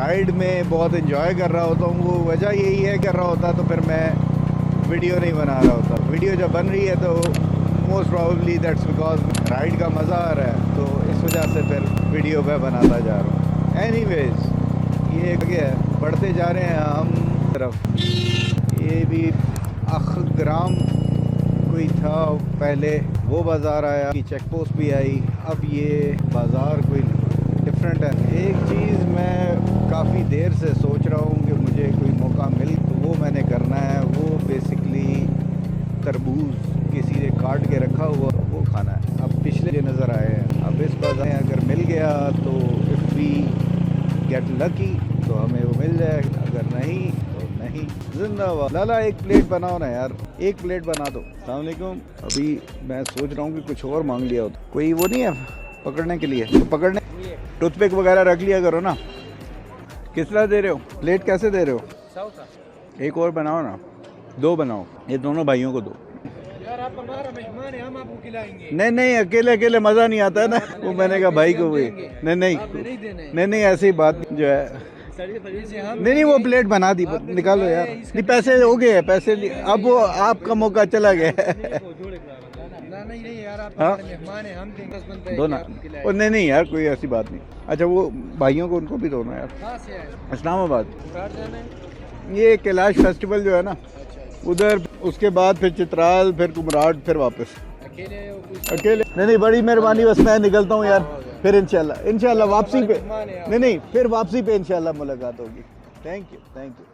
Ride में बहुत enjoy कर रहा होता हूँ। वो वजह यही है, कर रहा होता तो फिर मैं वीडियो नहीं बना रहा होता। वीडियो जब बन रही है तो most probably that's because ride का मज़ा आ रहा है, तो इस वजह से फिर वीडियो मैं बनाता जा रहा हूँ। एनीवेज, ये क्या है, बढ़ते जा रहे हैं हम तरफ। ये भी अखग्राम कोई था पहले, वो बाज़ार आया, चेक पोस्ट भी आई, अब ये बाज़ार कोई डिफरेंट है। एक चीज़ मैं काफ़ी देर से सोच रहा हूँ कि मुझे कोई मौका मिल तो वो मैंने करना है। वो बेसिकली तरबूज किसी ने काट के रखा हुआ वो खाना है। अब पिछले नज़र आए हैं, अब इस बाज़ार में अगर मिल गया तो इफ़ वी गेट लकी तो हमें वो मिल जाएगा, अगर नहीं तो नहीं। जिंदाबाद। लाला एक प्लेट बनाओ ना यार, एक प्लेट बना दो। अस्सलाम वालेकुम। अभी मैं सोच रहा हूँ कि कुछ और मांग लिया हो। कोई वो नहीं है पकड़ने के लिए? तो पकड़ने टूथपिक वगैरह रख लिया करो ना। किस तरह दे रहे हो? प्लेट कैसे दे रहे हो? 100 का। एक और बनाओ ना, 2 बनाओ, ये दोनों भाइयों को दो। यार आप हमारा मेहमान है, हम आपको खिलाएंगे। नहीं नहीं, अकेले अकेले मज़ा नहीं आता है ना। वो मैंने कहा भाई को भी नहीं नहीं नहीं नहीं, ऐसी बात जो है। नहीं नहीं, वो प्लेट बना दी, निकालो यार। नहीं, पैसे हो गए हैं, पैसे अब वो आपका मौका चला गया है। नहीं यार, आप हाँ? मेहमान है, हम देंगे दो ना। और नहीं नहीं यार, कोई ऐसी बात नहीं। अच्छा, वो भाइयों को उनको भी दो ना यार। कहाँ से आए? इस्लामाबाद। कार जाना है? ये कैलाश फेस्टिवल जो है ना, उधर, उसके बाद फिर चित्राल, फिर कुमराड, फिर वापस। अकेले? नहीं नहीं, बड़ी मेहरबानी, बस मैं निकलता हूँ यार। फिर इंशाल्लाह वापसी पे, नहीं नहीं, फिर वापसी पे इंशाल्लाह मुलाकात होगी। Thank you.